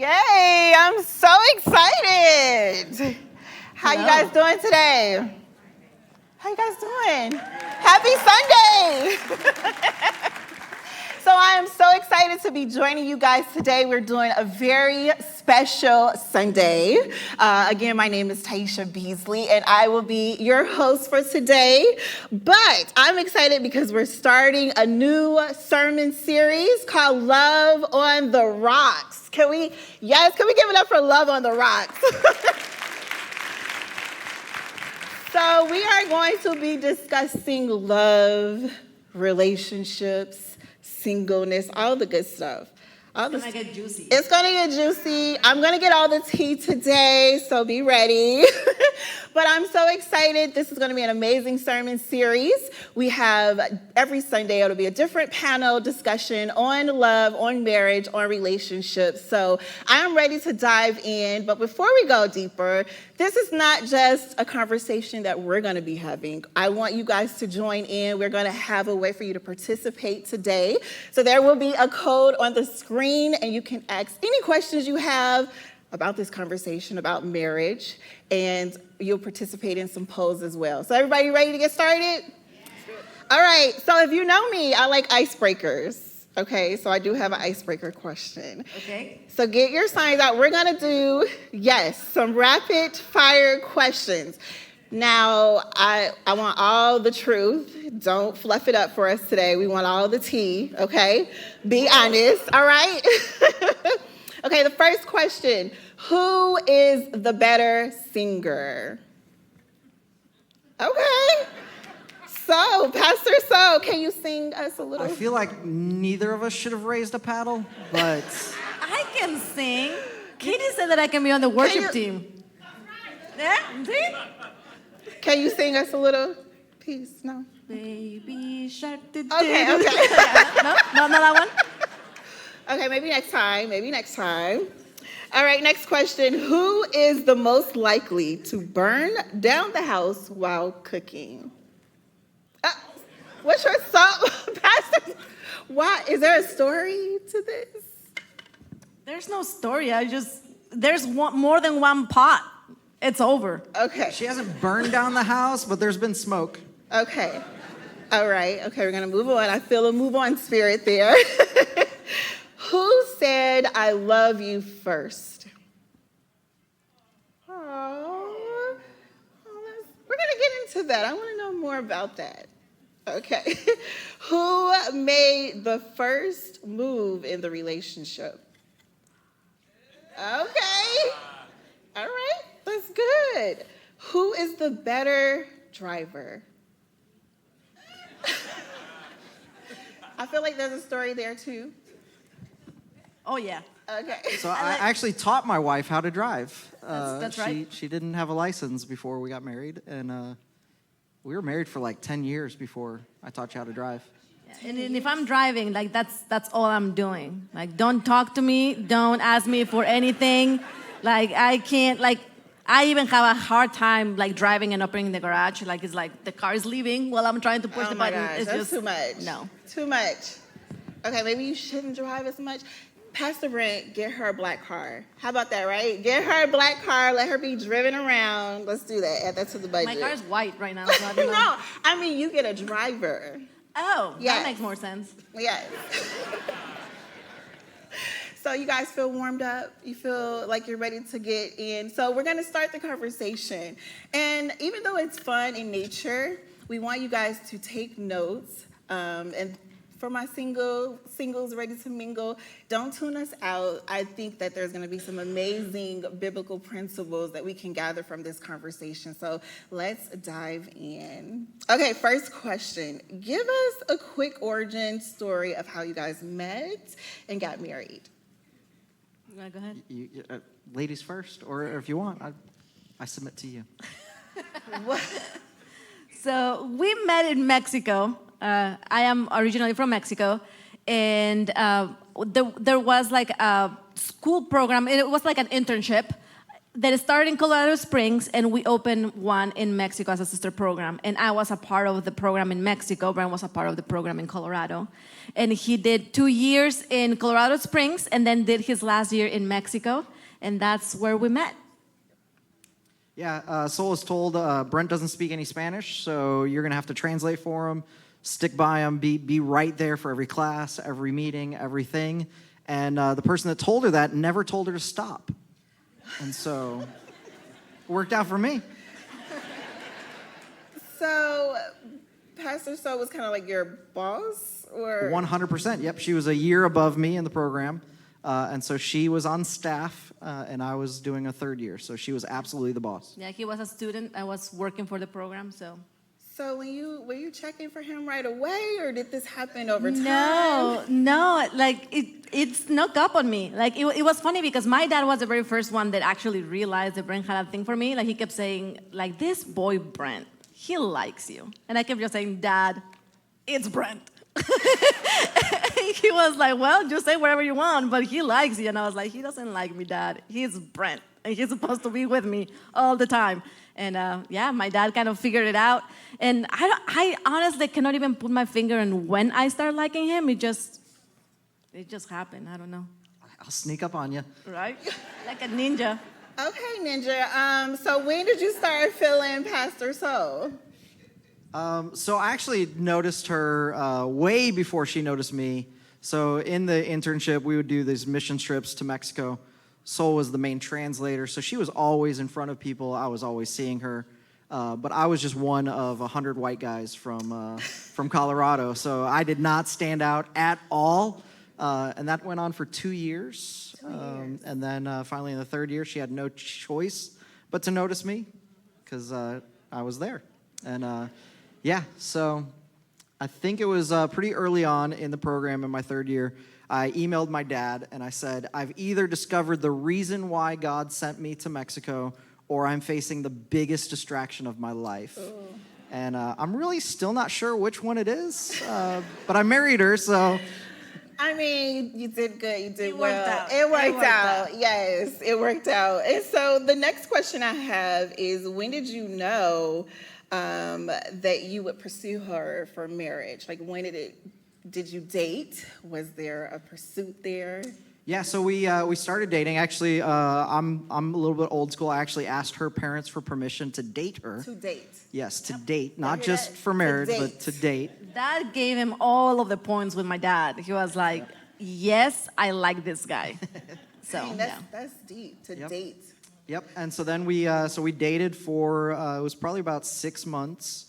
Yay, I'm so excited. How you guys doing today? How you guys doing? Happy Sunday. So I am so excited to be joining you guys today. We're doing a very special Sunday. Again, my name is Taisha Beasley, and I will be your host for today. But I'm excited because we're starting a new sermon series called Love on the Rocks. Can we give it up for Love on the Rocks? So we are going to be discussing love, relationships, singleness, all the good stuff. It's gonna get juicy. It's gonna get juicy. I'm gonna get all the tea today, so be ready. But I'm so excited. This is gonna be an amazing sermon series. We have every Sunday, it'll be a different panel discussion on love, on marriage, on relationships. So I'm ready to dive in. But before we go deeper, this is not just a conversation that we're gonna be having. I want you guys to join in. We're gonna have a way for you to participate today. So there will be a code on the screen, and you can ask any questions you have about this conversation about marriage, and you'll participate in some polls as well. So everybody ready to get started? All right, so if you know me, I like icebreakers. Okay, so I do have an icebreaker question. Okay. So get your signs out. We're gonna do, some rapid fire questions. Now, I want all the truth. Don't fluff it up for us today. We want all the tea, okay? Be honest, all right? Okay, the first question. Who is the better singer? Okay. So, Pastor So, can you sing us a little? I feel like neither of us should have raised a paddle, but... I can sing. Katie said that I can be on the worship team. Yeah? See? Can you sing us a little piece? No? Baby shark. Okay. No, not that one? Okay, maybe next time. All right, next question. Who is the most likely to burn down the house while cooking? What's your song, Pastor? Why? Is there a story to this? There's no story. There's more than one pot. It's over. Okay. She hasn't burned down the house, but there's been smoke. Okay. All right. Okay, we're going to move on. I feel a move on spirit there. Who said, I love you first? Oh, we're going to get into that. I want to know more about that. Okay. Who made the first move in the relationship? Okay. All right. That's good. Who is the better driver? I feel like there's a story there too. Oh, yeah. Okay. So I actually taught my wife how to drive. That's right. She didn't have a license before we got married, and we were married for like 10 years before I taught you how to drive. And if I'm driving, like that's all I'm doing. Like, don't talk to me. Don't ask me for anything. Like, I can't, like, I even have a hard time like driving and opening the garage. Like, it's like the car is leaving while I'm trying to push the button. Gosh, It's that's just too much. No. Too much. Okay, maybe you shouldn't drive as much. Pastor Brent, get her a black car. How about that, right? Get her a black car. Let her be driven around. Let's do that. Add that to the budget. My car is white right now. So I don't know. No, I mean, you get a driver. Oh, Yes. that makes more sense. Yes. So you guys feel warmed up? You feel like you're ready to get in? So we're going to start the conversation. And even though it's fun in nature, we want you guys to take notes. And for my singles ready to mingle, don't tune us out. I think that there's going to be some amazing biblical principles that we can gather from this conversation. So let's dive in. Okay, first question. Give us a quick origin story of how you guys met and got married. You want to go ahead? Ladies first, or if you want, I submit to you. So we met in Mexico. I am originally from Mexico, and there was like a school program. It was like an internship that started in Colorado Springs, and we opened one in Mexico as a sister program. And I was a part of the program in Mexico. Brian was a part of the program in Colorado. And he did 2 years in Colorado Springs and then did his last year in Mexico. And that's where we met. Yeah, Sol was told Brent doesn't speak any Spanish, so you're going to have to translate for him, stick by him, be right there for every class, every meeting, everything. And the person that told her that never told her to stop. And so it worked out for me. So, Pastor So was kind of like your boss, or 100%. Yep, she was a year above me in the program. And so she was on staff, and I was doing a third year. So she was absolutely the boss. Yeah, he was a student. I was working for the program, so. So were you checking for him right away, or did this happen over time? No, like it snuck up on me. Like it was funny because my dad was the very first one that actually realized that Brent had a thing for me. Like he kept saying, like, this boy Brent, he likes you. And I kept just saying, Dad, it's Brent. He was like, well, just say whatever you want, but he likes you. And I was like, he doesn't like me, Dad. He's Brent, and he's supposed to be with me all the time. And yeah, my dad kind of figured it out. And I honestly cannot even put my finger on when I started liking him. It just happened. I don't know. I'll sneak up on you. Right? Like a ninja. Okay, Ninja. So when did you start feeling Pastor So? So I actually noticed her way before she noticed me. So in the internship, we would do these mission trips to Mexico. Sol was the main translator, so she was always in front of people. I was always seeing her. But I was just one of 100 white guys from Colorado, so I did not stand out at all. And that went on for 2 years. And then finally in the third year, she had no choice but to notice me because I was there. And yeah, so I think it was pretty early on in the program in my third year. I emailed my dad and I said, I've either discovered the reason why God sent me to Mexico or I'm facing the biggest distraction of my life. Ooh. And I'm really still not sure which one it is, but I married her, so. I mean, you did good, you did well. It worked out. Yes, it worked out. And so the next question I have is, when did you know that you would pursue her for marriage? Like, did you date? Was there a pursuit there? Yeah, so we started dating. Actually, I'm a little bit old school. I actually asked her parents for permission to date her. To date. Yes, to date, not just for marriage, but to date. That gave him all of the points with my dad. He was like, yes, I like this guy. So I mean, that's deep, to date. Yep, and so then we dated for, it was probably about 6 months.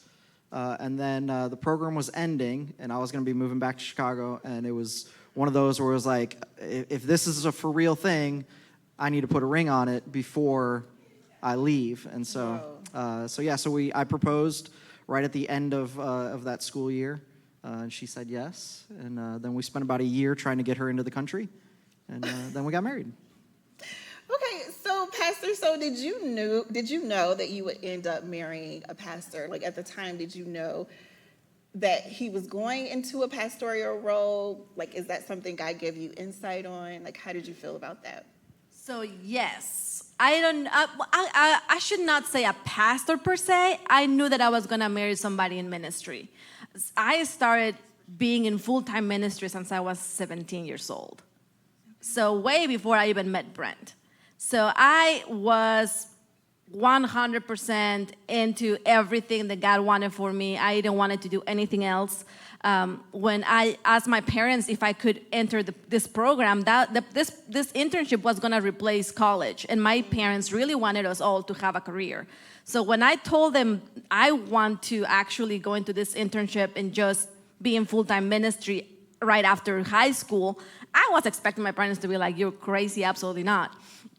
And then the program was ending, and I was going to be moving back to Chicago, and it was one of those where it was like, if this is a for real thing, I need to put a ring on it before I leave. And so, I proposed right at the end of that school year, and she said yes. And then we spent about a year trying to get her into the country, and then we got married. Okay, so Pastor, so did you know that you would end up marrying a pastor? Like at the time, did you know that he was going into a pastoral role? Like, is that something God gave you insight on? Like, how did you feel about that? So yes, I should not say a pastor per se. I knew that I was gonna marry somebody in ministry. I started being in full-time ministry since I was 17 years old. So way before I even met Brent. So I was 100% into everything that God wanted for me. I didn't want to do anything else. When I asked my parents if I could enter this program, this internship was going to replace college. And my parents really wanted us all to have a career. So when I told them I want to actually go into this internship and just be in full-time ministry right after high school, I was expecting my parents to be like, you're crazy, absolutely not.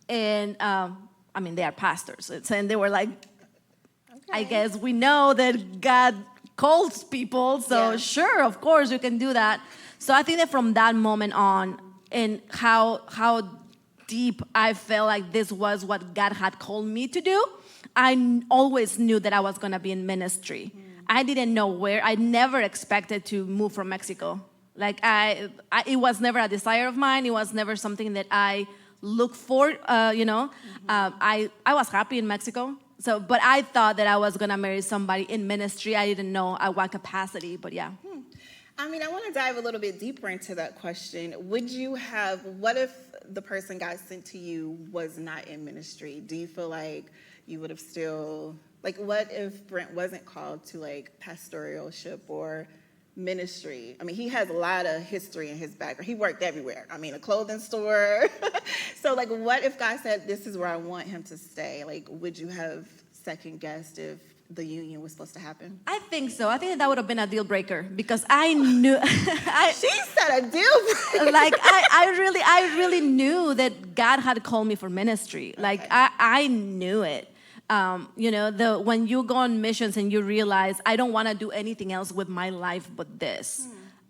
And I mean, they are pastors, and they were like, okay. I guess we know that God calls people, so sure, of course, you can do that. So I think that from that moment on, and how deep I felt like this was what God had called me to do, I always knew that I was going to be in ministry. I didn't know where. I never expected to move from Mexico. Like it was never a desire of mine. It was never something that I look for, I was happy in Mexico. So, but I thought that I was gonna marry somebody in ministry. I didn't know at what capacity, but yeah. I mean, I want to dive a little bit deeper into that question. What if the person God sent to you was not in ministry? Do you feel like you would have still, like, what if Brent wasn't called to, like, pastoralship or ministry? I mean, he has a lot of history in his background. He worked everywhere. I mean, a clothing store. So, like, what if God said, this is where I want him to stay? Like, would you have second-guessed if the union was supposed to happen? I think so. I think that would have been a deal breaker because I knew. She said a deal breaker. Like I really knew that God had called me for ministry. Like I knew it. When you go on missions and you realize I don't want to do anything else with my life but this.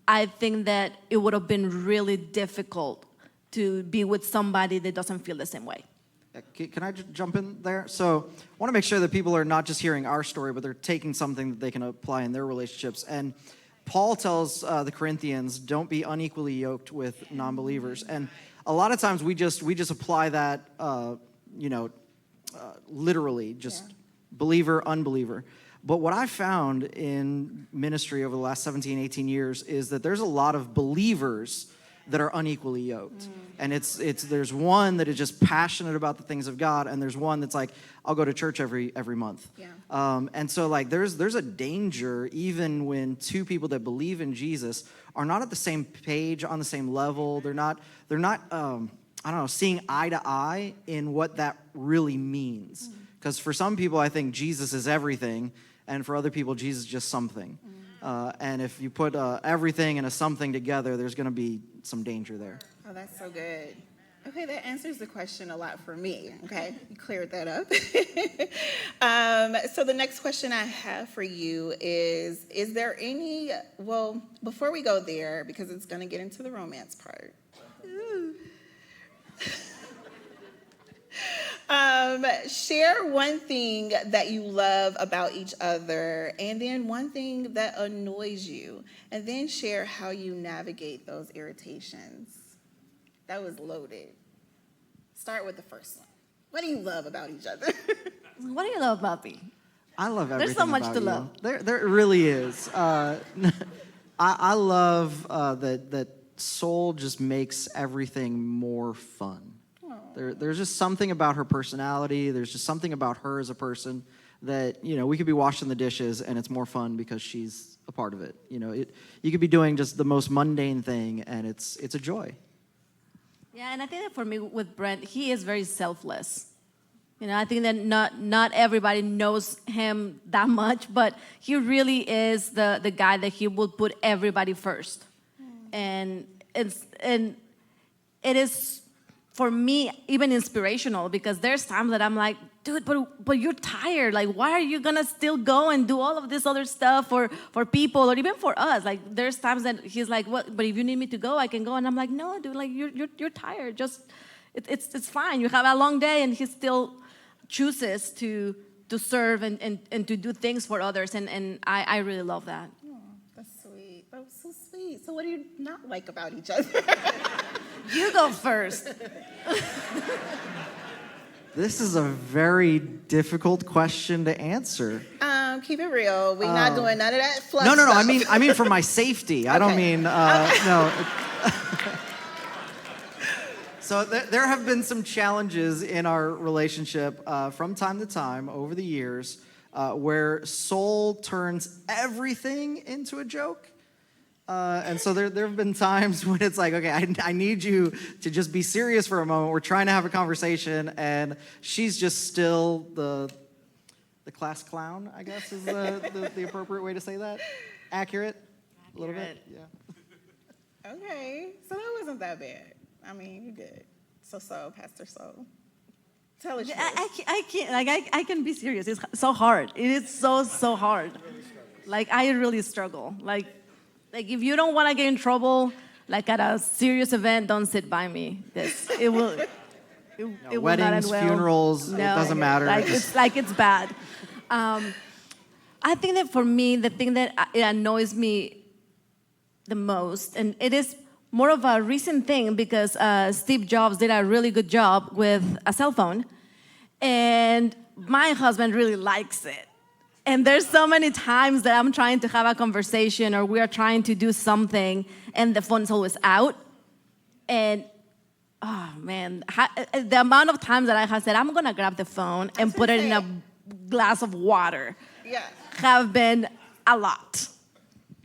I think that it would have been really difficult to be with somebody that doesn't feel the same way. Can I jump in there? So I want to make sure that people are not just hearing our story, but they're taking something that they can apply in their relationships. And Paul tells the Corinthians, don't be unequally yoked with non-believers. And a lot of times we just apply that, literally, just believer, unbeliever. But what I found in ministry over the last 17, 18 years is that there's a lot of believers that are unequally yoked. And there's one that is just passionate about the things of God, and there's one that's like, I'll go to church every month. Yeah. And so like there's a danger even when two people that believe in Jesus are not at the same page, on the same level. They're not seeing eye to eye in what that really means. Because for some people, I think Jesus is everything, and for other people, Jesus is just something. And if you put everything and a something together, there's going to be some danger there. Oh, that's so good. Okay, that answers the question a lot for me. Okay, you cleared that up. So the next question I have for you is there any, well, before we go there, because it's going to get into the romance part. Share one thing that you love about each other, and then one thing that annoys you, and then share how you navigate those irritations. That was loaded. Start with the first one. What do you love about each other? What do you love about me? I love everything. There's so much about to you. love. There really is. I love that Soul just makes everything more fun. There's just something about her personality. There's just something about her as a person that, we could be washing the dishes and it's more fun because she's a part of it. You could be doing just the most mundane thing and it's a joy. Yeah, and I think that for me with Brent, he is very selfless. I think that not everybody knows him that much, but he really is the guy that he will put everybody first. And it is, for me, even inspirational, because there's times that I'm like, dude, but you're tired. Like, why are you gonna still go and do all of this other stuff for people or even for us? Like, there's times that he's like, what? But if you need me to go, I can go. And I'm like, no, dude, like you're tired. Just it's fine. You have a long day, and he still chooses to serve and to do things for others. And I really love that. Oh, that's sweet. That was so sweet. So what do you not like about each other? You go first. This is a very difficult question to answer. Keep it real. We're not doing none of that fluff No. stuff. I mean for my safety. I don't mean no. So there have been some challenges in our relationship from time to time over the years where Soul turns everything into a joke. And so there have been times when it's like, okay, I need you to just be serious for a moment. We're trying to have a conversation, and she's just still the class clown, I guess is the appropriate way to say that. Accurate? A little bit? Yeah. Okay, so that wasn't that bad. I mean, you're good. So, Pastor Soul. Tell us. I can't, like, I can be serious. It's so hard. It is so hard. Like, I really struggle. Like if you don't want to get in trouble, like at a serious event, don't sit by me. It will. It will Weddings, not end well. funerals, it doesn't matter. Like it's bad. I think that for me, the thing that it annoys me the most, and it is more of a recent thing because Steve Jobs did a really good job with a cell phone, and my husband really likes it. And there's so many times that I'm trying to have a conversation or we are trying to do something and the phone's always out. And oh man, the amount of times that I have said, I'm gonna grab the phone and put it in a glass of water Yeah. have been a lot.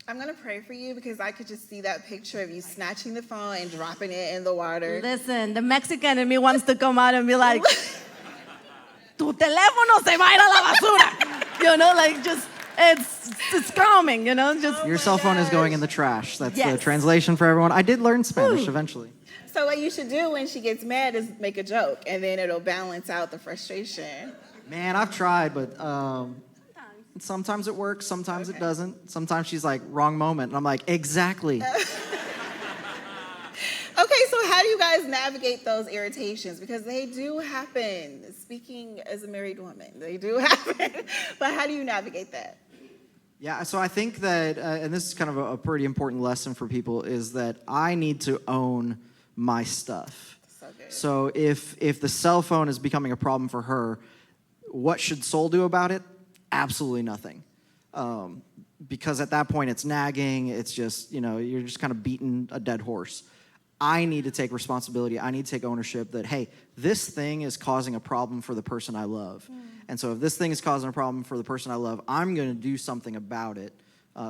I'm gonna pray for you because I could just see that picture of you snatching the phone and dropping it in the water. Listen, the Mexican in me wants to come out and be like, tu teléfono se va a ir a la basura. You know, like just, it's calming, you know, just. Your cell phone is going in the trash. That's the Yes. translation for everyone. I did learn Spanish eventually. So what you should do when she gets mad is make a joke, and then it'll balance out the frustration. Man, I've tried, but sometimes it works, sometimes it doesn't. Sometimes she's like, wrong moment. And I'm like, exactly. Okay, so how do you guys navigate those irritations? Because they do happen. Speaking as a married woman, they do happen. But how do you navigate that? Yeah, so I think that, and this is kind of a pretty important lesson for people, is that I need to own my stuff. So good. So if the cell phone is becoming a problem for her, what should Soul do about it? Absolutely nothing. Because at that point it's nagging, it's just, you're just kind of beating a dead horse. I need to take responsibility. I need to take ownership that, hey, this thing is causing a problem for the person I love. And so if this thing is causing a problem for the person I love, I'm going to do something about it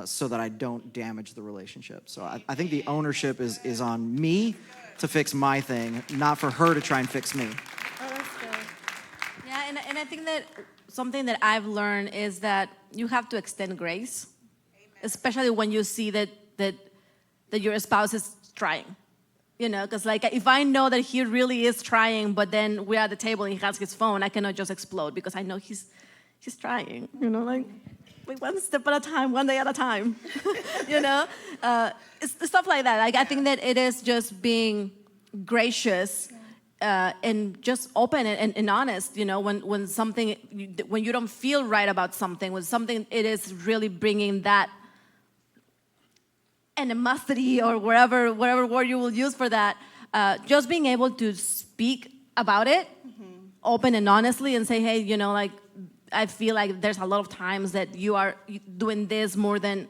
so that I don't damage the relationship. So I think the ownership is on me to fix my thing, not for her to try and fix me. Oh, that's good. Yeah, and I think that something that I've learned is that you have to extend grace, especially when you see that your spouse is trying. Because like if I know that he really is trying, but then we're at the table and he has his phone, I cannot just explode because I know he's trying. Like one step at a time, one day at a time. It's stuff like that. Like I think that it is just being gracious and just open and honest. When something, when you don't feel right about something, when something it is really bringing that animosity or whatever word you will use for that, just being able to speak about it open and honestly and say, hey, like I feel like there's a lot of times that you are doing this more than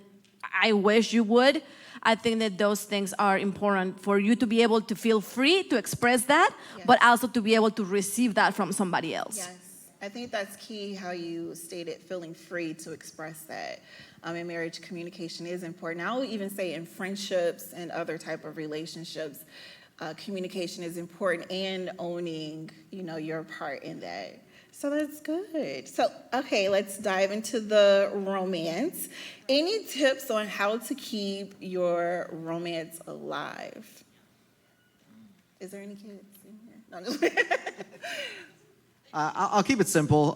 I wish you would. I think that those things are important for you to be able to feel free to express that, but also to be able to receive that from somebody else. Yes, I think that's key how you stated feeling free to express that. In marriage, communication is important. I will even say in friendships and other type of relationships, communication is important and owning, your part in that. So that's good. So, okay, let's dive into the romance. Any tips on how to keep your romance alive? Is there any kids in here? No, I'm just I'll keep it simple.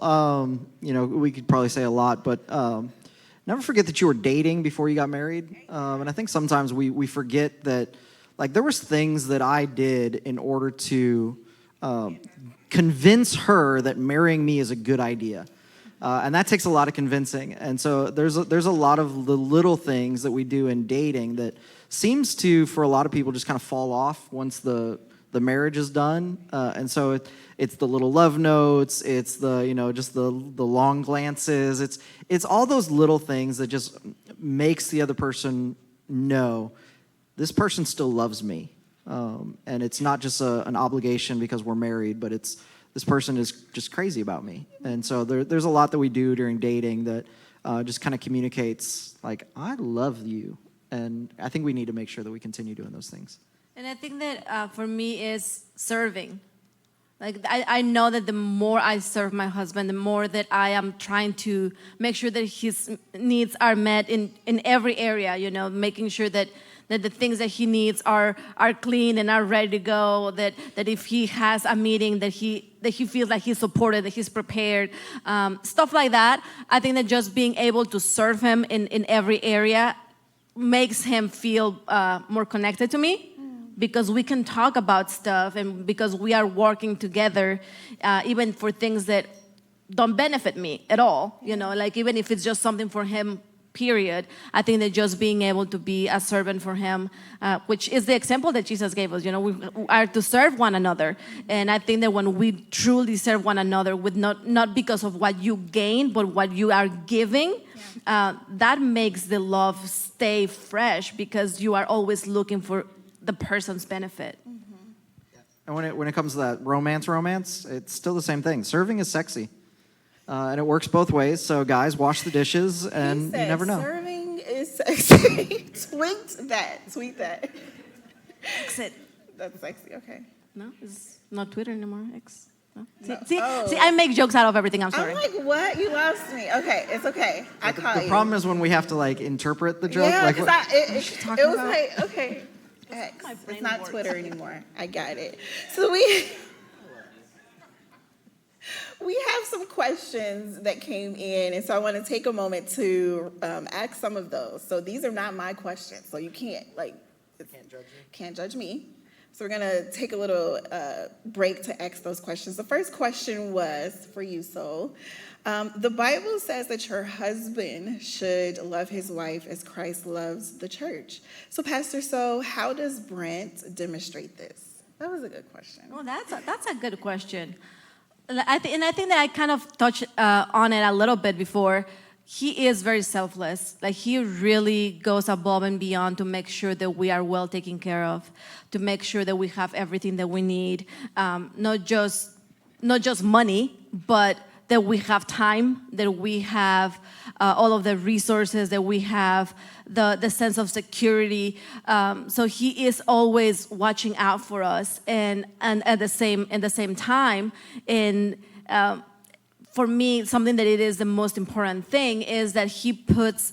We could probably say a lot, but never forget that you were dating before you got married. And I think sometimes we forget that, like, there was things that I did in order to convince her that marrying me is a good idea. And that takes a lot of convincing. And so there's a lot of the little things that we do in dating that seems to, for a lot of people, just kind of fall off once the marriage is done. And so it's the little love notes, it's the, just the long glances, it's all those little things that just makes the other person know this person still loves me. And it's not just an obligation because we're married, but it's this person is just crazy about me. And so there's a lot that we do during dating that just kind of communicates, like, I love you. And I think we need to make sure that we continue doing those things. And I think that for me is serving. Like I know that the more I serve my husband, the more that I am trying to make sure that his needs are met in every area, making sure that the things that he needs are clean and are ready to go, that if he has a meeting that he feels like he's supported, that he's prepared, stuff like that. I think that just being able to serve him in every area makes him feel more connected to me. Because we can talk about stuff and because we are working together, even for things that don't benefit me at all, like even if it's just something for him period. I think that just being able to be a servant for him, which is the example that Jesus gave us, we are to serve one another. And I think that when we truly serve one another with not because of what you gain, but what you are giving, that makes the love stay fresh because you are always looking for the person's benefit. And when it comes to that romance, it's still the same thing. Serving is sexy. And it works both ways. So guys, wash the dishes, and you never know. Serving is sexy. Tweet that. Exit. That's sexy. Okay. No, it's not Twitter anymore. X. No? No. See, Oh. I make jokes out of everything. I'm sorry. I'm like, what? You lost me. Okay, it's okay. I caught you. The problem is when we have to interpret the joke. Yeah, because it talking was about? like, okay, X. my brain It's not works. Twitter anymore. I got it. So we have some questions that came in, and so I want to take a moment to ask some of those. So these are not my questions, so you can't can't judge me. So we're gonna take a little break to ask those questions. The first question was for you, Soul. The Bible says that your husband should love his wife as Christ loves the church. So, Pastor Soul, how does Brent demonstrate this? That was a good question. Well, that's a good question. I think that I kind of touched on it a little bit before. He is very selfless. He really goes above and beyond to make sure that we are well taken care of, to make sure that we have everything that we need, not just money, but that we have time, that we have all of the resources, that we have the sense of security. So he is always watching out for us, and at the same time, for me, something that it is the most important thing is that he puts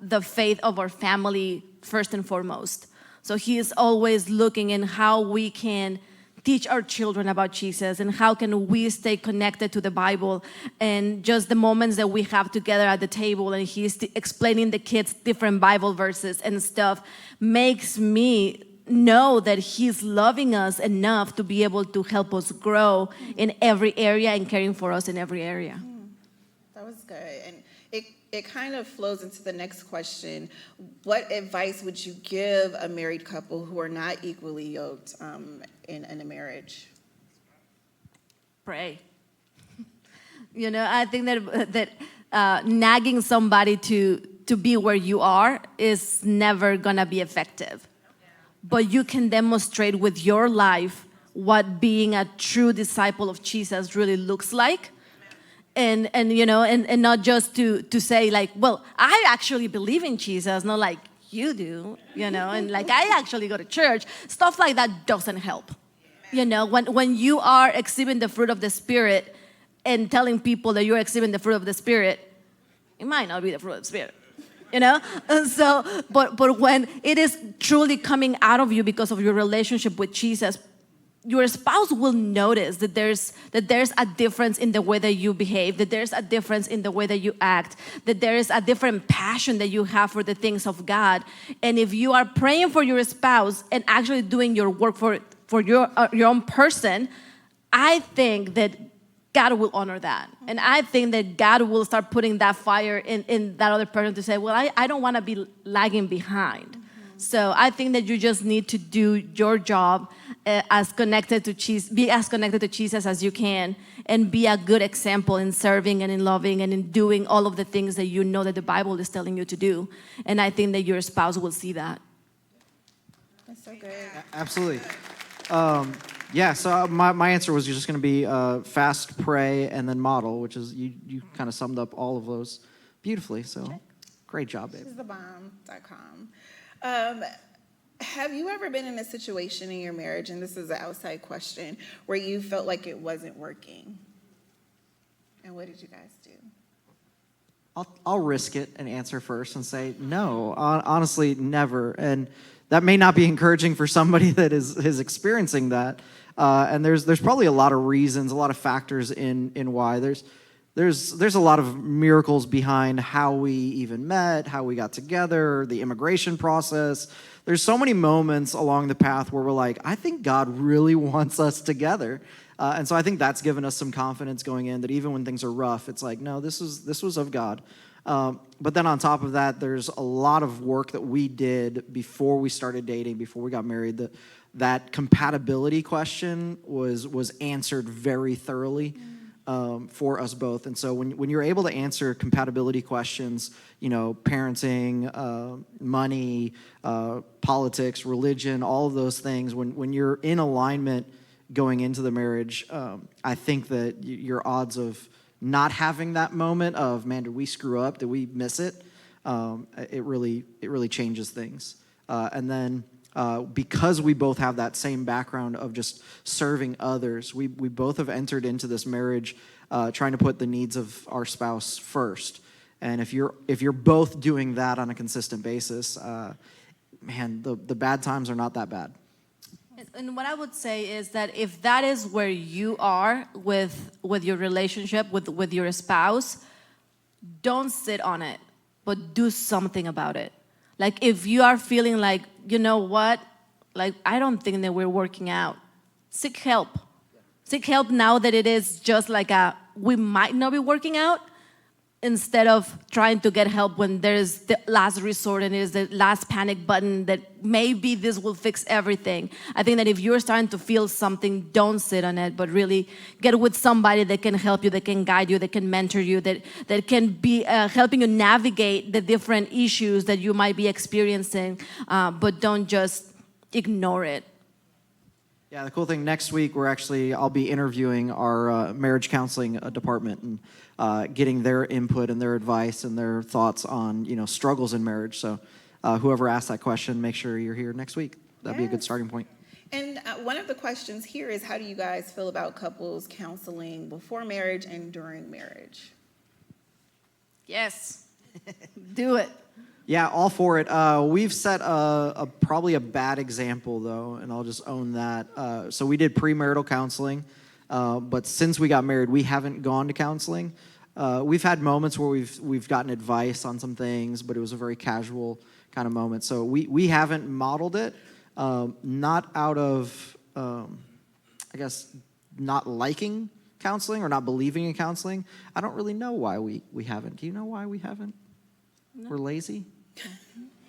the faith of our family first and foremost. So he is always looking in how we can teach our children about Jesus and how can we stay connected to the Bible, and just the moments that we have together at the table and he's explaining the kids different Bible verses and stuff makes me know that he's loving us enough to be able to help us grow in every area and caring for us in every area. That was good. And it kind of flows into the next question. What advice would you give a married couple who are not equally yoked in a marriage? Pray. I think that nagging somebody to be where you are is never gonna be effective. But you can demonstrate with your life what being a true disciple of Jesus really looks like. And not just to say well, I actually believe in Jesus, not like you do, and I actually go to church. Stuff like that doesn't help. When you are exhibiting the fruit of the Spirit and telling people that you're exhibiting the fruit of the Spirit, it might not be the fruit of the Spirit. And so, but when it is truly coming out of you because of your relationship with Jesus, your spouse will notice that there's a difference in the way that you behave, that there's a difference in the way that you act, that there is a different passion that you have for the things of God. And if you are praying for your spouse and actually doing your work for your own person, I think that God will honor that. And I think that God will start putting that fire in that other person to say, well, I don't want to be lagging behind. So I think that you just need to do your job as connected to Jesus, be as connected to Jesus as you can, and be a good example in serving and in loving and in doing all of the things that you know that the Bible is telling you to do. And I think that your spouse will see that. That's so good. Absolutely. So my answer was just going to be fast, pray, and then model, which is you kind of summed up all of those beautifully. So great job, babe. This is thebomb.com. Have you ever been in a situation in your marriage, and this is an outside question, where you felt like it wasn't working? And what did you guys do? I'll risk it and answer first and say no. Honestly, never. And that may not be encouraging for somebody that is experiencing that. And there's probably a lot of reasons, a lot of factors in why. There's a lot of miracles behind how we even met, how we got together, the immigration process. There's so many moments along the path where we're like, I think God really wants us together. And so I think that's given us some confidence going in that even when things are rough, it's like, no, this was of God. But then on top of that, there's a lot of work that we did before we started dating, before we got married. That compatibility question was answered very thoroughly for us both. And so when you're able to answer compatibility questions, parenting, money, politics, religion, all of those things, when you're in alignment going into the marriage, I think that your odds of not having that moment of, man, did we screw up? Did we miss it? It really changes things. And then because we both have that same background of just serving others, we both have entered into this marriage trying to put the needs of our spouse first. And if you're both doing that on a consistent basis, man, the bad times are not that bad. And what I would say is that if that is where you are with your relationship with your spouse, don't sit on it, but do something about it. Like if you are feeling like, you know what, like I don't think that we're working out, seek help. Seek help now that it is just like we might not be working out, instead of trying to get help when there's the last resort and it is the last panic button that maybe this will fix everything. I think that if you're starting to feel something, don't sit on it, but really get with somebody that can help you, that can guide you, that can mentor you, that can be helping you navigate the different issues that you might be experiencing, but don't just ignore it. Yeah, the cool thing, next week I'll be interviewing our marriage counseling department and getting their input and their advice and their thoughts on struggles in marriage. So whoever asked that question, make sure you're here next week. That'd be a good starting point. And one of the questions here is, how do you guys feel about couples counseling before marriage and during marriage? Yes, do it. Yeah, all for it. We've set probably a bad example, though, and I'll just own that. So we did premarital counseling, but since we got married, we haven't gone to counseling. We've had moments where we've gotten advice on some things, but it was a very casual kind of moment. So we haven't modeled it, not out of, I guess, not liking counseling or not believing in counseling. I don't really know why we haven't. Do you know why we haven't? No. We're lazy?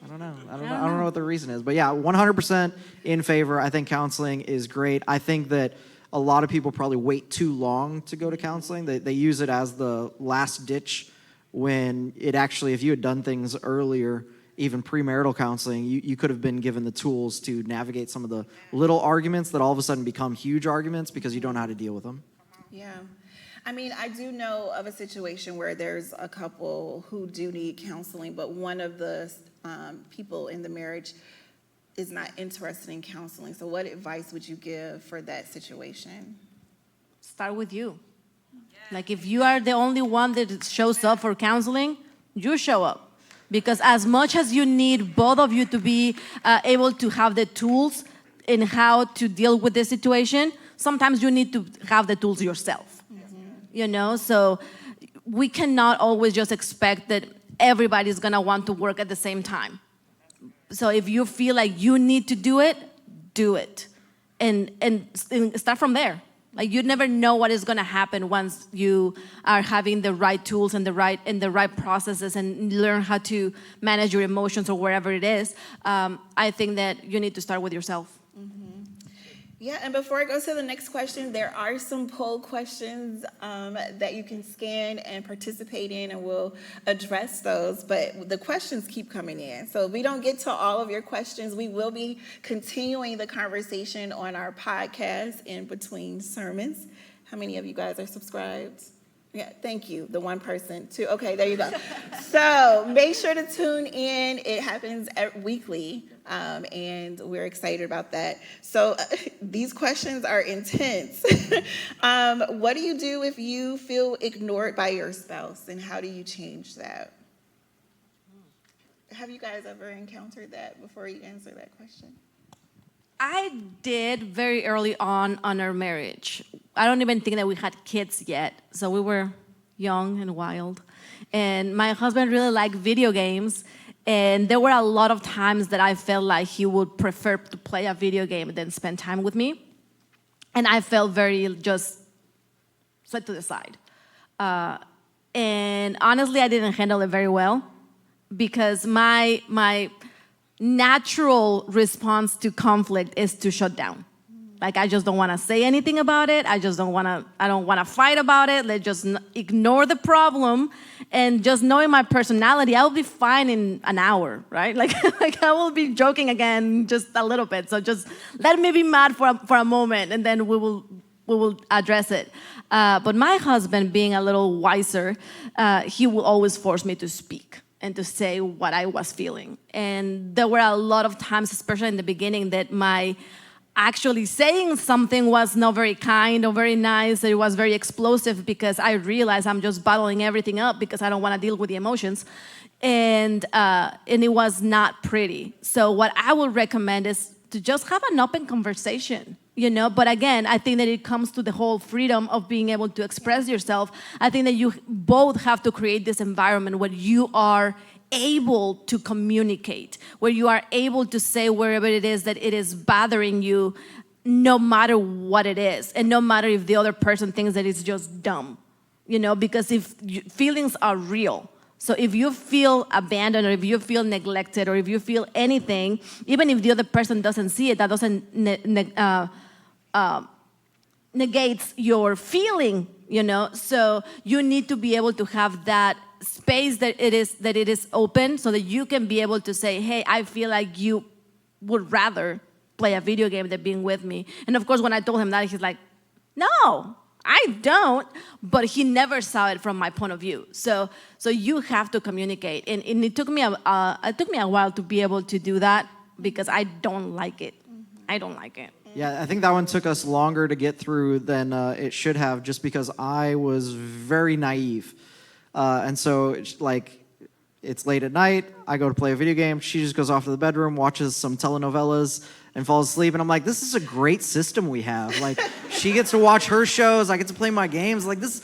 I don't know. I don't know what the reason is. But yeah, 100% in favor. I think counseling is great. I think that a lot of people probably wait too long to go to counseling. They use it as the last ditch when it actually, if you had done things earlier, even premarital counseling, you could have been given the tools to navigate some of the little arguments that all of a sudden become huge arguments because you don't know how to deal with them. Yeah. I mean, I do know of a situation where there's a couple who do need counseling, but one of the people in the marriage is not interested in counseling. So what advice would you give for that situation? Start with you. Like if you are the only one that shows up for counseling, you show up. Because as much as you need both of you to be able to have the tools in how to deal with the situation, sometimes you need to have the tools yourself. So we cannot always just expect that everybody's gonna want to work at the same time. So if you feel like you need to do it, and start from there. Like you never know what is gonna happen once you are having the right tools and the right processes and learn how to manage your emotions or wherever it is. I think that you need to start with yourself. Yeah, and before I go to the next question, there are some poll questions that you can scan and participate in, and we'll address those. But the questions keep coming in. So if we don't get to all of your questions, we will be continuing the conversation on our podcast in between sermons. How many of you guys are subscribed? Yeah, thank you. The one person, too. Okay, there you go. So make sure to tune in. It happens weekly, and we're excited about that. So these questions are intense. What do you do if you feel ignored by your spouse, and how do you change that? Have you guys ever encountered that before you answer that question? I did very early on our marriage. I don't even think that we had kids yet. So we were young and wild. And my husband really liked video games. And there were a lot of times that I felt like he would prefer to play a video game than spend time with me. And I felt very just set to the side. And honestly, I didn't handle it very well because my natural response to conflict is to shut down. Like I just don't want to say anything about it. I don't want to fight about it. Let's just ignore the problem. And just knowing my personality, I'll be fine in an hour, right? Like I will be joking again just a little bit. So just let me be mad for a moment, and then we will address it. But my husband, being a little wiser, he will always force me to speak and to say what I was feeling. And there were a lot of times, especially in the beginning, that my actually saying something was not very kind or very nice. It was very explosive because I realized I'm just bottling everything up because I don't want to deal with the emotions. And it was not pretty. So what I would recommend is to just have an open conversation, But again, I think that it comes to the whole freedom of being able to express yourself. I think that you both have to create this environment where you are able to communicate, where you are able to say wherever it is that it is bothering you, no matter what it is, and no matter if the other person thinks that it's just dumb, because feelings are real. So if you feel abandoned, or if you feel neglected, or if you feel anything, even if the other person doesn't see it, that doesn't negates your feeling, So you need to be able to have that space that it is open, so that you can be able to say, hey, I feel like you would rather play a video game than being with me. And of course, when I told him that, he's like, no, I don't. But he never saw it from my point of view. So you have to communicate. And it took me a while to be able to do that because I don't like it. I don't like it. Yeah, I think that one took us longer to get through than it should have, just because I was very naive. And so, it's late at night, I go to play a video game, she just goes off to the bedroom, watches some telenovelas, and falls asleep, and I'm like, this is a great system we have. Like, she gets to watch her shows, I get to play my games, like, this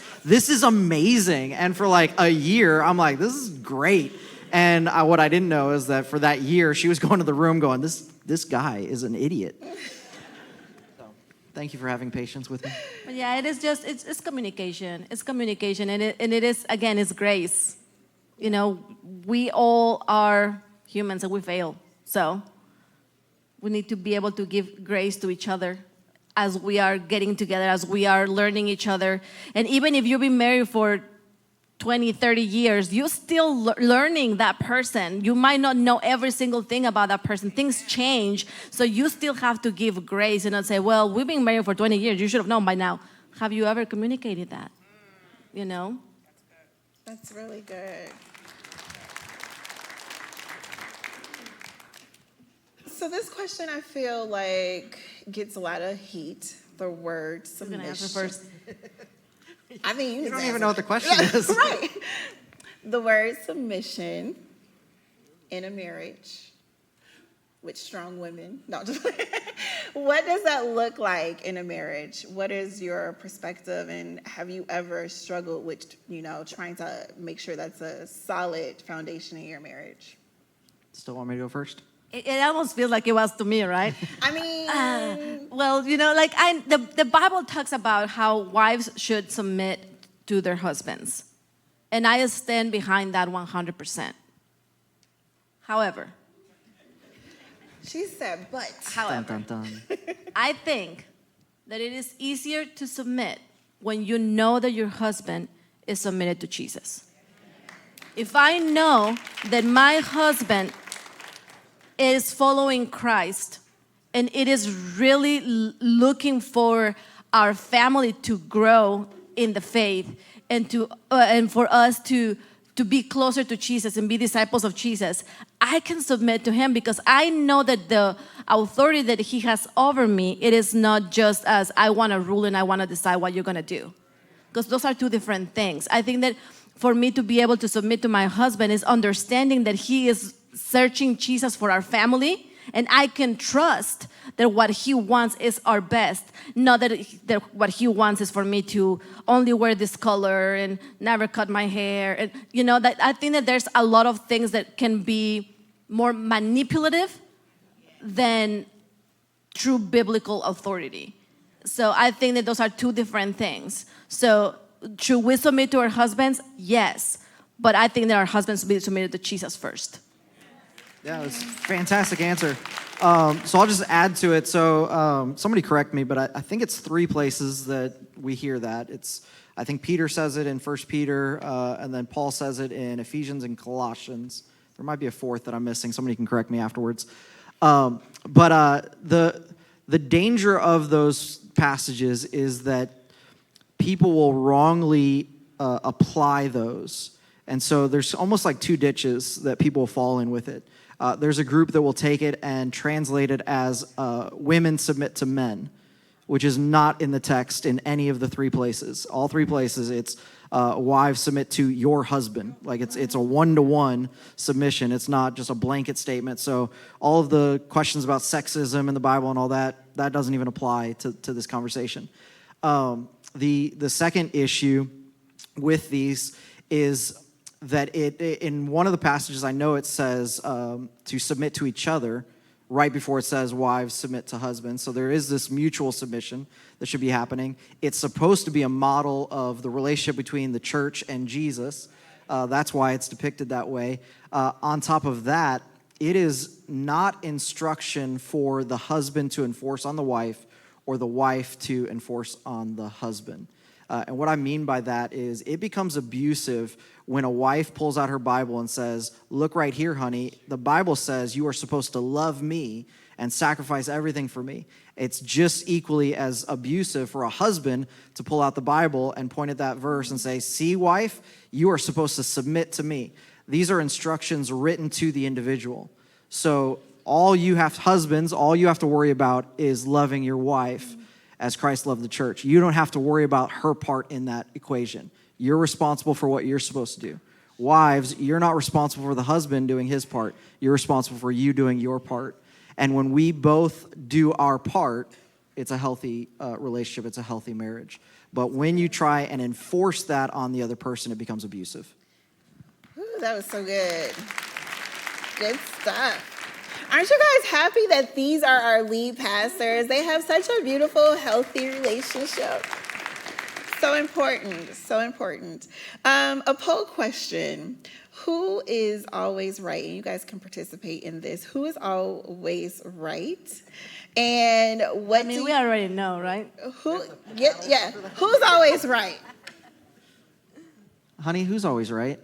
is amazing. And for, a year, I'm like, this is great. And what I didn't know is that for that year, she was going to the room going, this guy is an idiot. So, thank you for having patience with me. But yeah, it is just, it's communication. It's communication, and it is, again, it's grace. We all are humans and we fail. So we need to be able to give grace to each other as we are getting together, as we are learning each other. And even if you've been married for 20, 30 years, you're still learning that person. You might not know every single thing about that person. Things change. So you still have to give grace and not say, well, we've been married for 20 years. You should have known by now. Have you ever communicated that? That's really good. So this question, I feel like, gets a lot of heat. The word submission. I'm going to answer first. I mean, you don't even know what the question is. Right. The word submission in a marriage with strong women. No, just what does that look like in a marriage? What is your perspective, and have you ever struggled with, trying to make sure that's a solid foundation in your marriage? Still want me to go first? It almost feels like it was to me, right? I mean, well, the Bible talks about how wives should submit to their husbands. And I stand behind that 100%. However, she said, but. Dun, dun, dun. I think that it is easier to submit when you know that your husband is submitted to Jesus. If I know that my husband is following Christ, and it is really looking for our family to grow in the faith, and for us to be closer to Jesus and be disciples of Jesus, I can submit to him because I know that the authority that he has over me, it is not just as I want to rule and I want to decide what you're going to do. Because those are two different things. I think that for me to be able to submit to my husband is understanding that he is searching Jesus for our family, and I can trust that what he wants is our best, not that what he wants is for me to only wear this color and never cut my hair. And that I think that there's a lot of things that can be more manipulative than true biblical authority. So I think that those are two different things. So should we submit to our husbands? Yes. But I think that our husbands should be submitted to Jesus first. Yeah, it was a fantastic answer. So I'll just add to it. So somebody correct me, but I think it's 3 places that we hear that. I think Peter says it in 1 Peter, and then Paul says it in Ephesians and Colossians. There might be a 4th that I'm missing. Somebody can correct me afterwards. But the danger of those passages is that people will wrongly apply those. And so there's almost like 2 ditches that people fall in with it. There's a group that will take it and translate it as women submit to men, which is not in the text in any of the 3 places. All 3 places, it's wives submit to your husband. Like it's a 1-to-1 submission. It's not just a blanket statement. So all of the questions about sexism in the Bible and all that doesn't even apply to this conversation. The second issue with these is that in one of the passages, I know it says to submit to each other right before it says wives submit to husbands. So there is this mutual submission that should be happening. It's supposed to be a model of the relationship between the church and Jesus. That's why it's depicted that way. On top of that, it is not instruction for the husband to enforce on the wife or the wife to enforce on the husband. And what I mean by that is it becomes abusive when a wife pulls out her Bible and says, look right here, honey, the Bible says you are supposed to love me and sacrifice everything for me. It's just equally as abusive for a husband to pull out the Bible and point at that verse and say, see, wife, you are supposed to submit to me. These are instructions written to the individual. So husbands, all you have to worry about is loving your wife as Christ loved the church. You don't have to worry about her part in that equation. You're responsible for what you're supposed to do. Wives, you're not responsible for the husband doing his part. You're responsible for you doing your part. And when we both do our part, it's a healthy relationship. It's a healthy marriage. But when you try and enforce that on the other person, it becomes abusive. Ooh, that was so good. Good stuff. Aren't you guys happy that these are our lead pastors? They have such a beautiful, healthy relationship. So important, so important. A poll question. Who is always right? And you guys can participate in this. Who is always right? And what we already know, right? Yeah. Who's always right? Honey, who's always right?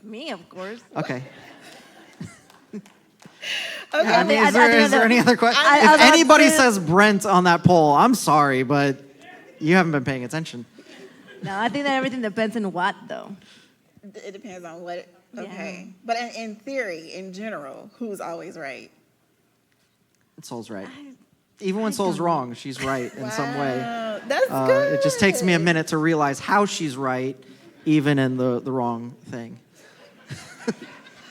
Me, of course. Okay. Okay. I mean, is there any other question? If anybody says Brent on that poll, I'm sorry, but you haven't been paying attention. No, I think that everything depends on what, though. It depends on what. Okay. Yeah. But in theory, in general, who's always right? Soul's right. Even when Soul's wrong, she's right in some way. That's good. It just takes me a minute to realize how she's right, even in the wrong thing.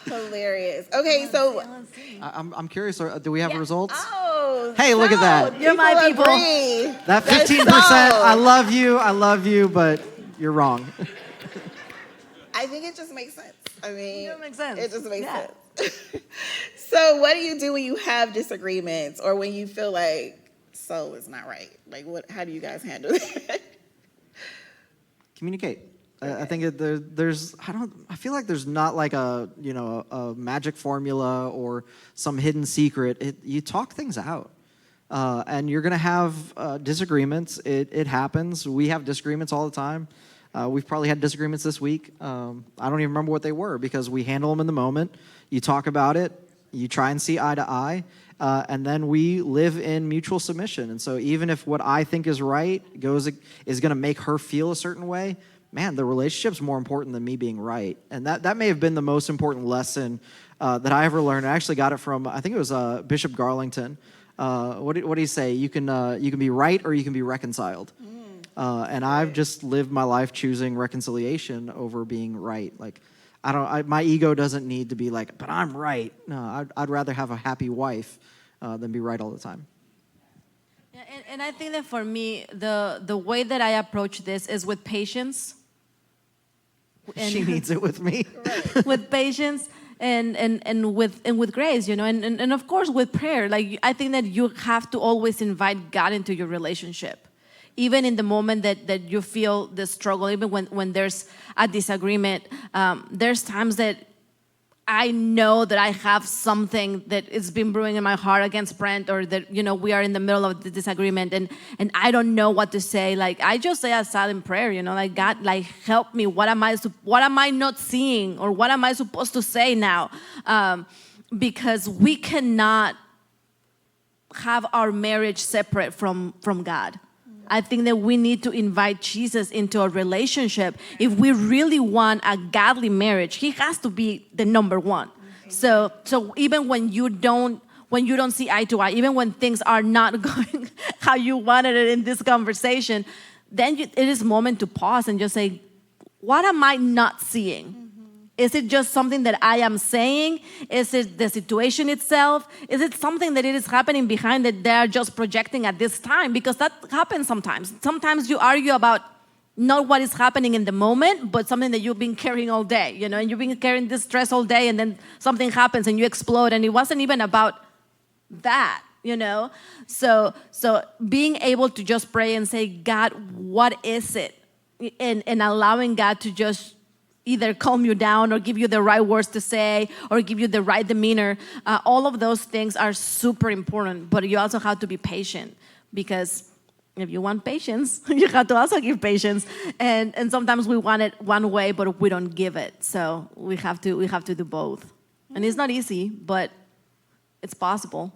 Hilarious. Okay, so I'm curious. Do we have results? oh, Hey, look at that. You're my people. Agree. That That's 15%. I love you, but you're wrong. I think it just makes sense. I mean, It makes sense. It just makes Yeah. sense. So, what do you do when you have disagreements, or when you feel like Soul is not right? Like, how do you guys handle that? Communicate. I think I feel like there's not like a magic formula or some hidden secret. You talk things out, and you're gonna have disagreements. It happens. We have disagreements all the time. We've probably had disagreements this week. I don't even remember what they were because we handle them in the moment. You talk about it. You try and see eye to eye, and then we live in mutual submission. And so even if what I think is right is going to make her feel a certain way, man, the relationship's more important than me being right. And that may have been the most important lesson that I ever learned. I actually got it from, I think it was Bishop Garlington. What did he say? You can be right or you can be reconciled. And I've just lived my life choosing reconciliation over being right. Like, my ego doesn't need to be like, but I'm right. No, I'd rather have a happy wife than be right all the time. Yeah, and I think that for me, the way that I approach this is with patience. She needs it with me. With patience and with grace, and of course with prayer. Like, I think that you have to always invite God into your relationship. even in the moment that you feel the struggle, even when there's a disagreement, there's times that I know that I have something that is been brewing in my heart against Brent, or that, we are in the middle of the disagreement, and I don't know what to say. Like, I just say a silent prayer, like, God, like, help me. What am I not seeing, or what am I supposed to say now? Because we cannot have our marriage separate from God. I think that we need to invite Jesus into a relationship. If we really want a godly marriage, he has to be the number one. So even when you don't see eye to eye, even when things are not going how you wanted it in this conversation, then it is moment to pause and just say, what am I not seeing? Is it just something that I am saying? Is it the situation itself? Is it something that it is happening behind that they're just projecting at this time? Because that happens sometimes. Sometimes you argue about not what is happening in the moment, but something that you've been carrying all day, and you've been carrying this stress all day, and then something happens and you explode, and it wasn't even about that, So being able to just pray and say, God, what is it? And allowing God to just either calm you down or give you the right words to say or give you the right demeanor. All of those things are super important, but you also have to be patient, because if you want patience, you have to also give patience. And sometimes we want it one way, but we don't give it. So we have to do both. And it's not easy, but it's possible.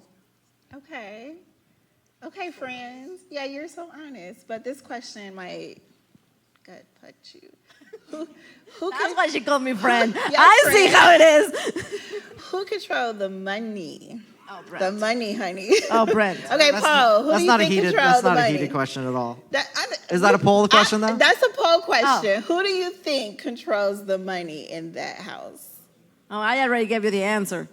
Okay, friends. Yeah, you're so honest, but this question might gut punch you. That's why she called me friend. Yes, I friend. see how it is. Who controls the money? Oh, Brent. The money, honey. Oh, Brent. Okay, Paul, who do you think controls That's the not money? a heated question at all. That- Is that a poll question, though? That's a poll question. Who do you think controls the money in that house? Oh, I already gave you the answer.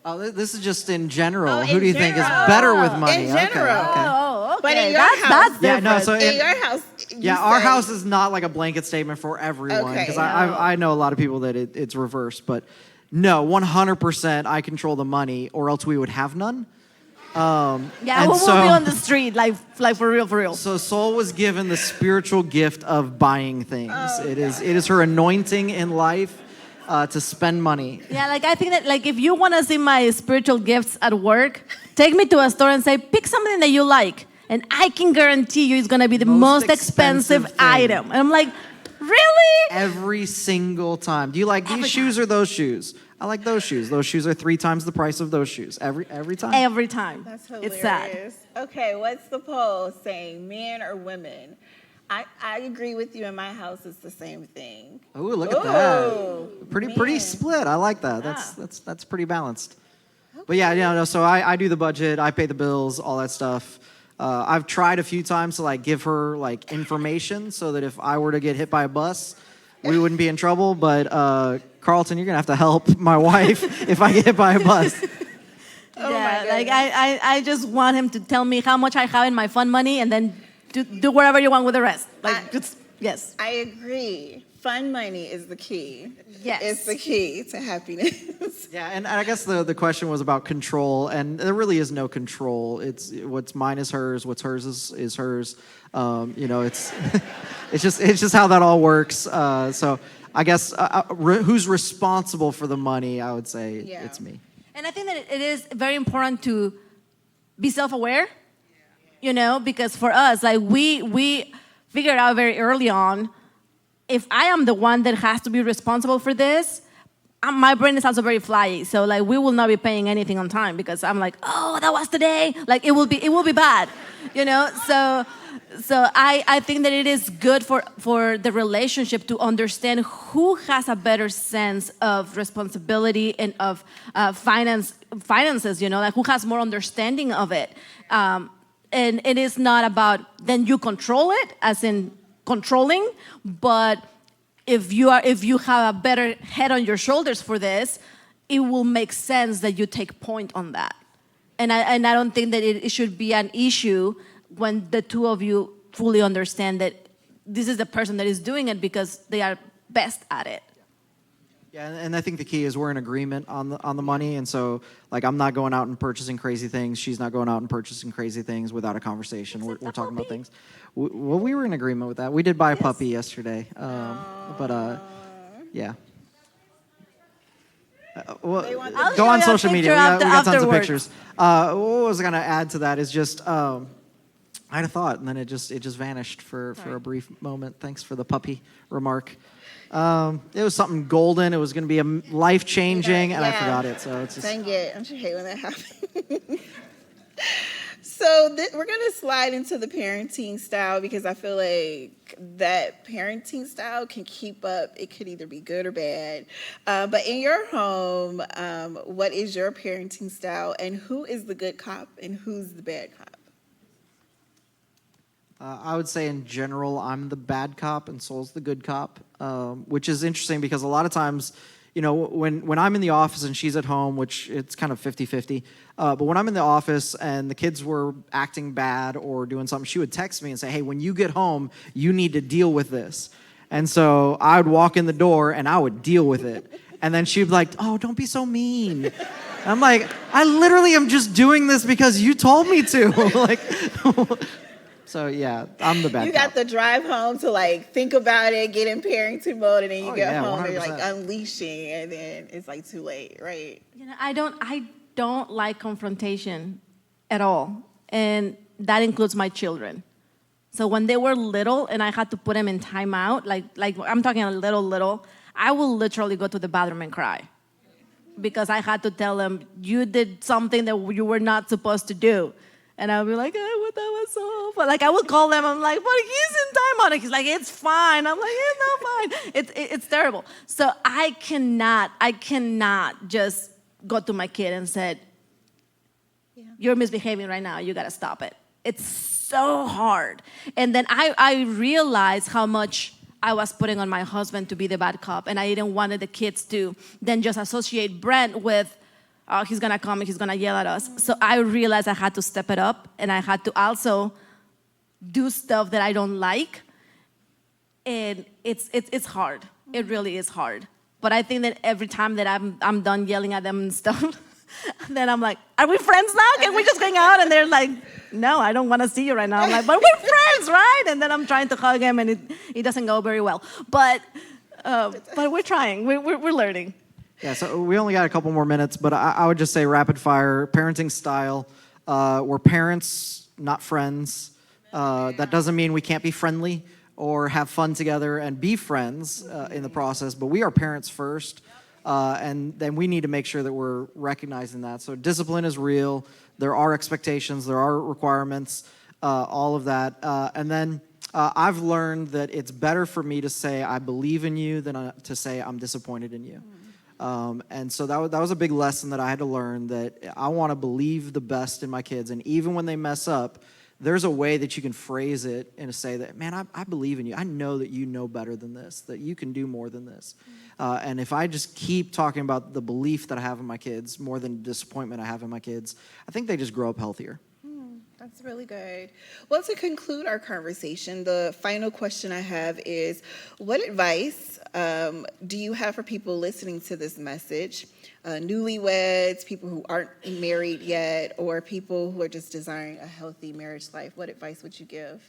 Oh, this is just in general. Oh, Who in do you think is general. better with money? In general. Okay. Oh, okay. But in your that's house- Yeah, different. no, so In your house, you our say- house is not like a blanket statement for everyone, Okay. because I know a lot of people that it's reversed, but no, 100% I control the money, or else we would have none. Yeah, and we will so- be on the street, like for real. So Soul was given the spiritual gift of buying things. It is her anointing in life to spend money. Yeah, like I think that like if you want to see my spiritual gifts at work, take me to a store and say, pick something that you like. And I can guarantee you it's going to be the most expensive thing. item. And I'm like, really? Every single time. Do you like these shoes or those shoes? I like those shoes. Those shoes are 3 times the price of those shoes. Every time. Every time. That's hilarious. It's sad. Okay, what's the poll saying, men or women? I agree with you. In my house, it's the same thing. Oh, look at Ooh, that. Pretty man. split. I like that. That's pretty balanced. But yeah, no, so I do the budget, I pay the bills, all that stuff. I've tried a few times to like give her like information so that if I were to get hit by a bus, we wouldn't be in trouble. But Carlton, you're gonna have to help my wife if I get hit by a bus. Oh Yeah, my like I just want him to tell me how much I have in my fund money and then do whatever you want with the rest. Like, yes. I agree. Fun money is the key. Yes. It's the key to happiness. Yeah, and I guess the question was about control, and there really is no control. It's what's mine is hers, what's hers is hers. It's it's just how that all works. So I guess who's responsible for the money? I would say it's me. And I think that it is very important to be self-aware, because for us, like we figured out very early on, if I am the one that has to be responsible for this, my brain is also very flyy. So like we will not be paying anything on time because I'm like, oh, that was today. Like it will be bad, So I think that it is good for the relationship to understand who has a better sense of responsibility and of finances, like who has more understanding of it. And it is not about then you control it as in controlling, but if you have a better head on your shoulders for this, it will make sense that you take point on that. And I don't think that it should be an issue when the two of you fully understand that this is the person that is doing it because they are best at it. Yeah, and I think the key is we're in agreement on the money, and so like I'm not going out and purchasing crazy things. She's not going out and purchasing crazy things without a conversation. We're talking about things. Well, we were in agreement with that. We did buy a puppy yesterday, but yeah. Well, I'll go show on you a social media. picture We got tons of afterwards. pictures. What was I gonna add to that is just I had a thought and then it just vanished for a brief moment. Thanks for the puppy remark. It was something golden. It was going to be a life changing, and I forgot it. So it's just. Dang it! Don't you hate when that happens? So we're gonna slide into the parenting style because I feel like that parenting style can keep up. It could either be good or bad. But in your home, what is your parenting style, and who is the good cop and who's the bad cop? I would say in general, I'm the bad cop and Soul's the good cop, which is interesting because a lot of times, you know, when I'm in the office and she's at home, which it's kind of 50-50, but when I'm in the office and the kids were acting bad or doing something, she would text me and say, hey, when you get home, you need to deal with this. And so I would walk in the door and I would deal with it. And then she'd be like, oh, don't be so mean. I'm like, I literally am just doing this because you told me to. Like, so yeah, I'm the bad You cop. got the drive home to like think about it, get in parenting mode, and then you get yeah, home and you're like 100%. unleashing, and then it's like too late, right? You know, I don't like confrontation at all, and that includes my children. So when they were little and I had to put them in timeout, like I'm talking a little, I will literally go to the bathroom and cry because I had to tell them you did something that you were not supposed to do. And I'll be like, oh, that was so fun. Like, I would call them. I'm like, but he's in timeout. He's like, it's fine. I'm like, it's not fine. It's terrible. So I cannot just go to my kid and say, you're misbehaving right now. You got to stop it. It's so hard. And then I realized how much I was putting on my husband to be the bad cop. And I didn't want the kids to then just associate Brent with, oh, he's gonna come and he's gonna yell at us. So I realized I had to step it up and I had to also do stuff that I don't like. And it's hard. It really is hard. But I think that every time that I'm done yelling at them and stuff, then I'm like, are we friends now? Can we just hang out? And they're like, no, I don't want to see you right now. I'm like, but we're friends, right? And then I'm trying to hug him and it doesn't go very well. But we're trying. We're learning. Yeah, so we only got a couple more minutes, but I would just say rapid fire, parenting style. We're parents, not friends. That doesn't mean we can't be friendly or have fun together and be friends in the process, but we are parents first, and then we need to make sure that we're recognizing that. So discipline is real. There are expectations. There are requirements, all of that. And then I've learned that it's better for me to say I believe in you than to say I'm disappointed in you. And so that was a big lesson that I had to learn, that I want to believe the best in my kids. And even when they mess up, there's a way that you can phrase it and to say that, man, I believe in you. I know that you know better than this, that you can do more than this. And if I just keep talking about the belief that I have in my kids more than the disappointment I have in my kids, I think they just grow up healthier. That's really good. Well, to conclude our conversation, the final question I have is, what advice do you have for people listening to this message? Newlyweds, people who aren't married yet, or people who are just desiring a healthy marriage life. What advice would you give?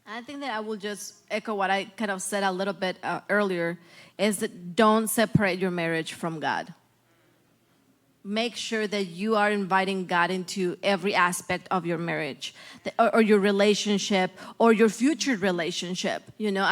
I think that I will just echo what I kind of said a little bit earlier, is that don't separate your marriage from God. Make sure that you are inviting God into every aspect of your marriage, or your relationship, or your future relationship. You know,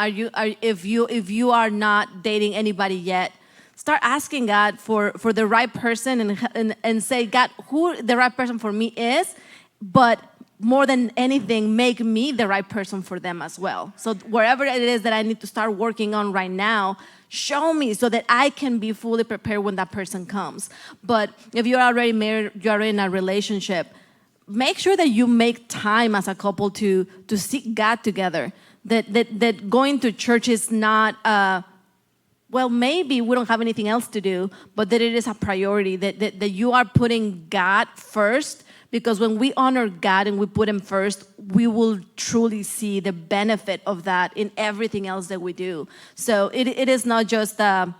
if you are not dating anybody yet, start asking God for the right person and say, God, who the right person for me is, but more than anything, make me the right person for them as well. So wherever it is that I need to start working on right now, show me so that I can be fully prepared when that person comes. But if you're already married, you're already in a relationship, make sure that you make time as a couple to seek God together. That going to church is not, well, maybe we don't have anything else to do, but that it is a priority, that you are putting God first Because when we honor God and we put Him first, we will truly see the benefit of that in everything else that we do. So it is not just an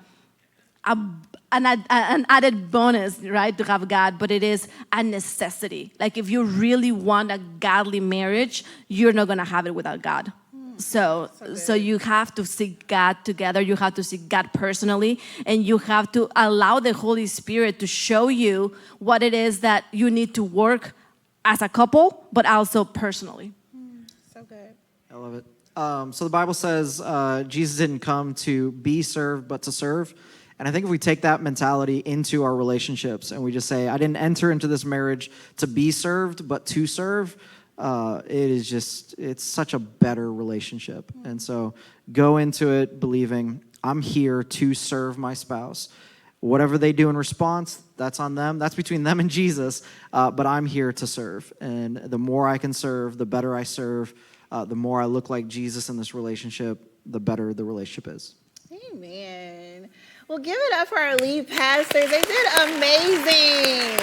added bonus, right, to have God, but it is a necessity. Like if you really want a godly marriage, you're not gonna have it without God. So you have to seek God together. You have to seek God personally, and you have to allow the Holy Spirit to show you what it is that you need to work as a couple, but also personally. So good. I love it. So the Bible says Jesus didn't come to be served, but to serve. And I think if we take that mentality into our relationships and we just say, I didn't enter into this marriage to be served, but to serve, it's such a better relationship. And so go into it believing, I'm here to serve my spouse. Whatever they do in response, that's on them. That's between them and Jesus. But I'm here to serve. And the more I can serve, the better I serve, the more I look like Jesus in this relationship, the better the relationship is. Amen. Well, give it up for our lead pastors. They did amazing.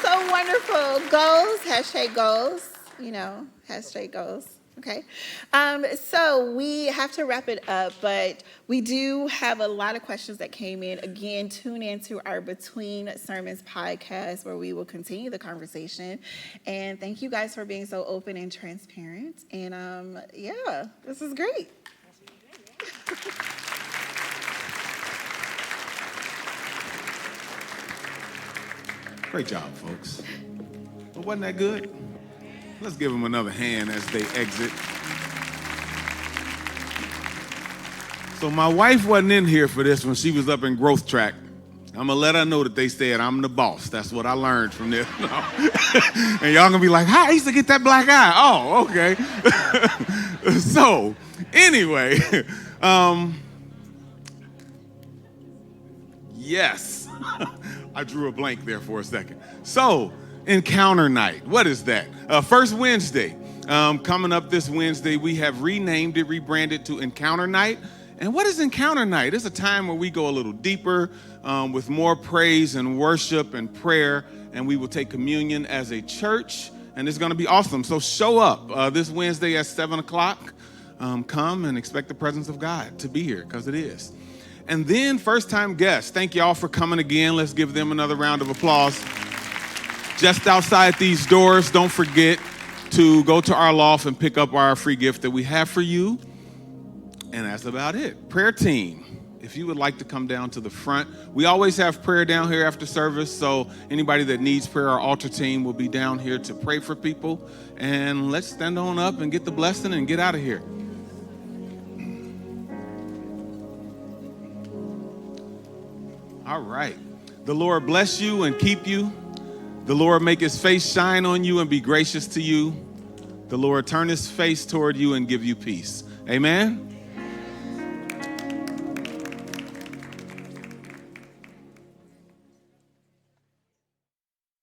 So wonderful. Goals, hashtag goals, hashtag goals. Okay. So we have to wrap it up, but we do have a lot of questions that came in. Again, tune into our Between Sermons podcast where we will continue the conversation. And thank you guys for being so open and transparent. And this is great. Great job, folks. Well, wasn't that good? Let's give them another hand as they exit. So my wife wasn't in here for this when she was up in Growth Track. I'm gonna let her know that they said I'm the boss. That's what I learned from this. And y'all gonna be like, how I used to get that black eye? Oh, okay. So, anyway, yes. I drew a blank there for a second. So, Encounter Night. What is that? First Wednesday. Coming up this Wednesday, we have renamed it, rebranded to Encounter Night. And what is Encounter Night? It's a time where we go a little deeper with more praise and worship and prayer. And we will take communion as a church. And it's going to be awesome. So show up this Wednesday at 7 o'clock. Come and expect the presence of God to be here, because it is. And then first-time guests, thank y'all for coming again. Let's give them another round of applause. Just outside these doors, don't forget to go to our loft and pick up our free gift that we have for you. And that's about it. Prayer team, if you would like to come down to the front. We always have prayer down here after service, so anybody that needs prayer, our altar team will be down here to pray for people. And let's stand on up and get the blessing and get out of here. All right. The Lord bless you and keep you. The Lord make his face shine on you and be gracious to you. The Lord turn his face toward you and give you peace. Amen.